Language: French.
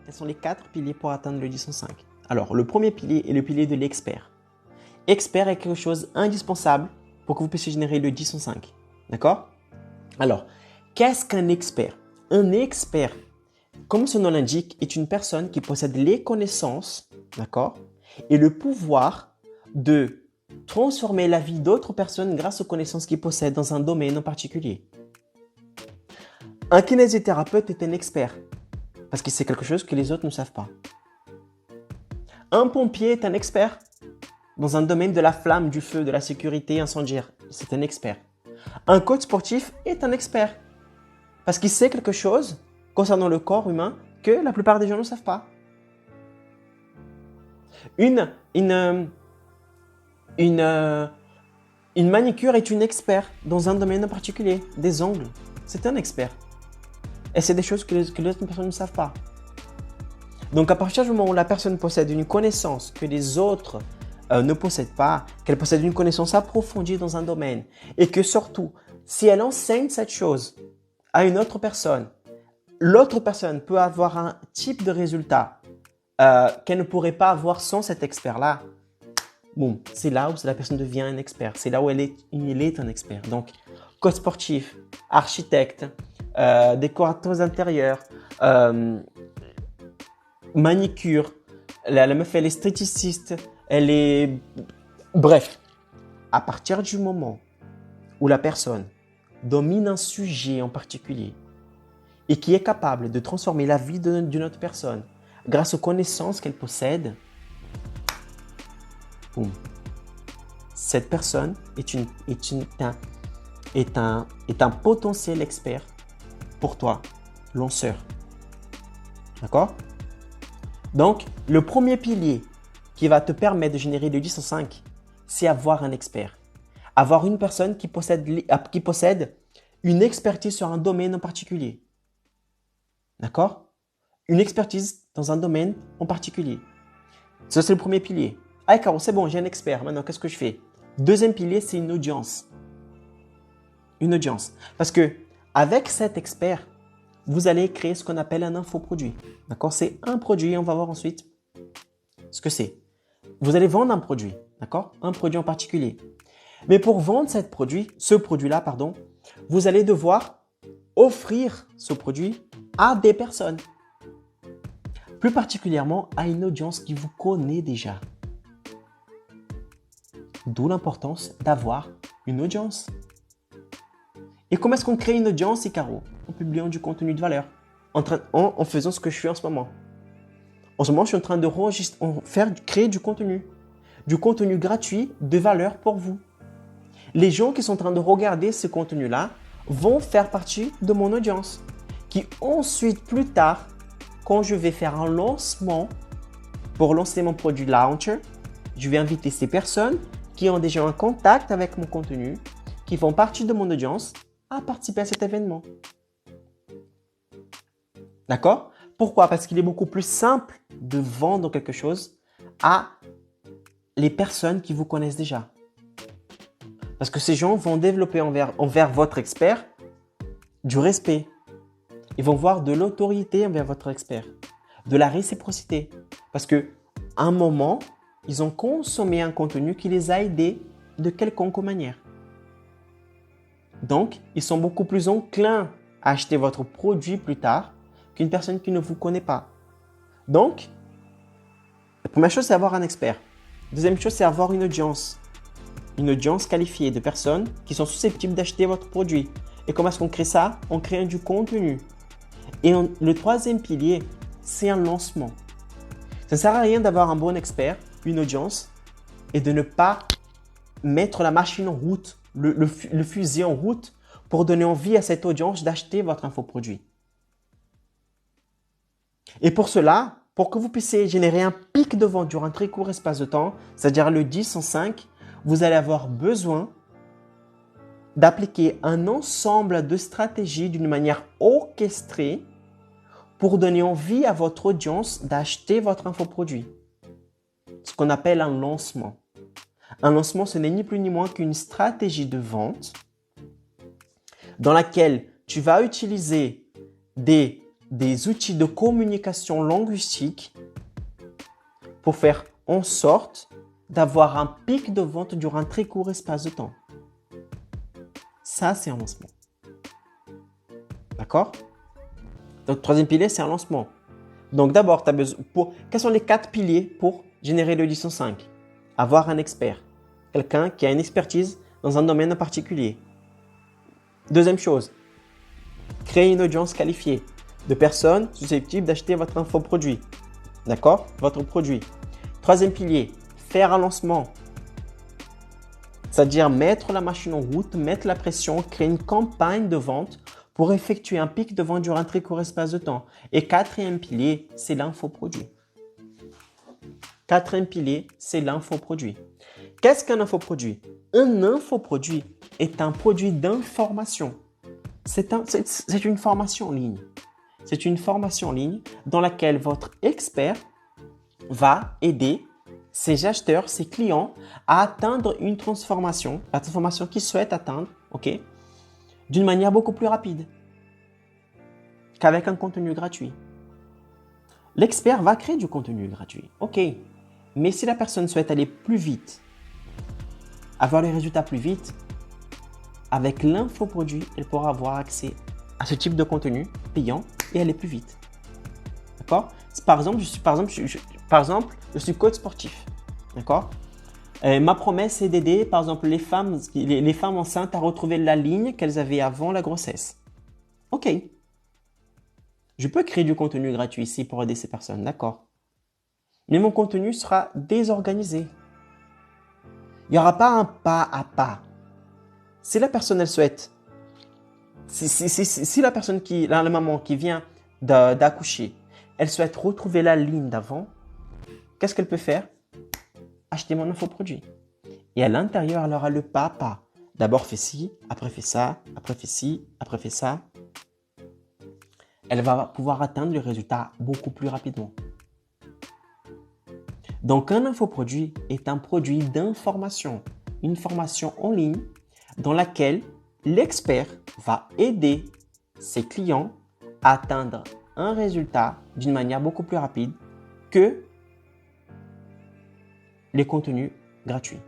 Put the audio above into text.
quels sont les 4 piliers pour atteindre le 10 en 5? Alors, le premier pilier est le pilier de l'expert. Expert est quelque chose d'indispensable pour que vous puissiez générer le 10 en 5. D'accord? Alors, qu'est-ce qu'un expert? Un expert, comme son nom l'indique, est une personne qui possède les connaissances, d'accord, et le pouvoir de transformer la vie d'autres personnes grâce aux connaissances qu'il possède dans un domaine en particulier. Un kinésithérapeute est un expert parce qu'il sait quelque chose que les autres ne savent pas. Un pompier est un expert dans un domaine de la flamme, du feu, de la sécurité incendiaire. C'est un expert. Un coach sportif est un expert parce qu'il sait quelque chose concernant le corps humain que la plupart des gens ne savent pas. Une manicure est une expert dans un domaine en particulier, des ongles. C'est un expert. Et c'est des choses que les autres personnes ne savent pas. Donc à partir du moment où la personne possède une connaissance que les autres ne possèdent pas, qu'elle possède une connaissance approfondie dans un domaine et que surtout, si elle enseigne cette chose à une autre personne, l'autre personne peut avoir un type de résultat qu'elle ne pourrait pas avoir sans cet expert-là. Boum, c'est là où la personne devient un expert. C'est là où il est un expert. Donc, coach sportif, architecte, décorateur intérieur, manicure, la meuf elle est styliciste, elle est... Bref, à partir du moment où la personne domine un sujet en particulier et qui est capable de transformer la vie d'une autre personne grâce aux connaissances qu'elle possède, boum, cette personne est un potentiel expert pour toi, lanceur. D'accord? Donc, le premier pilier qui va te permettre de générer le 10 en 5, c'est avoir un expert. Avoir une personne qui possède une expertise sur un domaine en particulier. D'accord? Une expertise dans un domaine en particulier. Ça, c'est le premier pilier. Ah, Caro, c'est bon, j'ai un expert. Maintenant, qu'est-ce que je fais? Deuxième pilier, c'est une audience. Une audience. Parce que avec cet expert, vous allez créer ce qu'on appelle un infoproduit. D'accord? C'est un produit. On va voir ensuite ce que c'est. Vous allez vendre un produit. D'accord? Un produit en particulier. Mais pour vendre ce produit-là, vous allez devoir offrir ce produit à des personnes. Plus particulièrement à une audience qui vous connaît déjà. D'où l'importance d'avoir une audience. Et comment est-ce qu'on crée une audience, Icaro? En publiant du contenu de valeur. En faisant ce que je fais en ce moment. En ce moment, je suis en train de créer du contenu. Du contenu gratuit de valeur pour vous. Les gens qui sont en train de regarder ce contenu-là vont faire partie de mon audience. Qui ensuite, plus tard, quand je vais faire un lancement pour lancer mon produit Launcher, je vais inviter ces personnes qui ont déjà un contact avec mon contenu, qui font partie de mon audience, à participer à cet événement. D'accord? Pourquoi? Parce qu'il est beaucoup plus simple de vendre quelque chose à les personnes qui vous connaissent déjà. Parce que ces gens vont développer envers votre expert du respect. Ils vont voir de l'autorité envers votre expert, de la réciprocité. Parce qu'à un moment, ils ont consommé un contenu qui les a aidés de quelconque manière. Donc, ils sont beaucoup plus enclins à acheter votre produit plus tard qu'une personne qui ne vous connaît pas. Donc, la première chose, c'est avoir un expert. Deuxième chose, c'est avoir une audience. Une audience qualifiée de personnes qui sont susceptibles d'acheter votre produit. Et comment est-ce qu'on crée ça? On crée du contenu. Et le troisième pilier, c'est un lancement. Ça ne sert à rien d'avoir un bon expert, une audience, et de ne pas mettre la machine en route, le fusil en route pour donner envie à cette audience d'acheter votre infoproduit. Et pour cela, pour que vous puissiez générer un pic de vente durant un très court espace de temps, c'est-à-dire le 10 en 5, vous allez avoir besoin d'appliquer un ensemble de stratégies d'une manière orchestrée pour donner envie à votre audience d'acheter votre infoproduit. Ce qu'on appelle un lancement. Un lancement, ce n'est ni plus ni moins qu'une stratégie de vente dans laquelle tu vas utiliser des des outils de communication linguistique pour faire en sorte d'avoir un pic de vente durant un très court espace de temps. Ça, c'est un lancement. D'accord? Donc, troisième pilier, c'est un lancement. Donc, d'abord, tu as besoin quels sont les 4 piliers pour générer le 1005? Avoir un expert. Quelqu'un qui a une expertise dans un domaine en particulier. Deuxième chose, créer une audience qualifiée de personnes susceptibles d'acheter votre infoproduit. D'accord? Votre produit. Troisième pilier, faire un lancement. C'est-à-dire mettre la machine en route, mettre la pression, créer une campagne de vente pour effectuer un pic de vente durant un très court espace de temps. Et quatrième pilier, c'est l'infoproduit. Quatrième pilier, c'est l'infoproduit. Qu'est-ce qu'un infoproduit? Un infoproduit est un produit d'information. C'est une formation en ligne. C'est une formation en ligne dans laquelle votre expert va aider ses acheteurs, ses clients à atteindre une transformation, la transformation qu'ils souhaitent atteindre, ok, d'une manière beaucoup plus rapide qu'avec un contenu gratuit. L'expert va créer du contenu gratuit, ok, mais si la personne souhaite aller plus vite, avoir les résultats plus vite, avec l'infoproduit, elle pourra avoir accès à ce type de contenu payant et aller plus vite. D'accord? Par exemple, je suis coach sportif. D'accord? Ma promesse est d'aider, par exemple, les femmes enceintes à retrouver la ligne qu'elles avaient avant la grossesse. Ok. Je peux créer du contenu gratuit ici pour aider ces personnes. D'accord. Mais mon contenu sera désorganisé. Il n'y aura pas un pas à pas. Si la personne, elle souhaite, si la personne la maman qui vient d'accoucher, elle souhaite retrouver la ligne d'avant, qu'est-ce qu'elle peut faire? Acheter mon infoproduit. Et à l'intérieur, elle aura le pas à pas. D'abord fait ci, après fait ça, après fait ci, après fait ça. Elle va pouvoir atteindre le résultat beaucoup plus rapidement. Donc, un infoproduit est un produit d'information, une formation en ligne dans laquelle l'expert va aider ses clients à atteindre un résultat d'une manière beaucoup plus rapide que les contenus gratuits.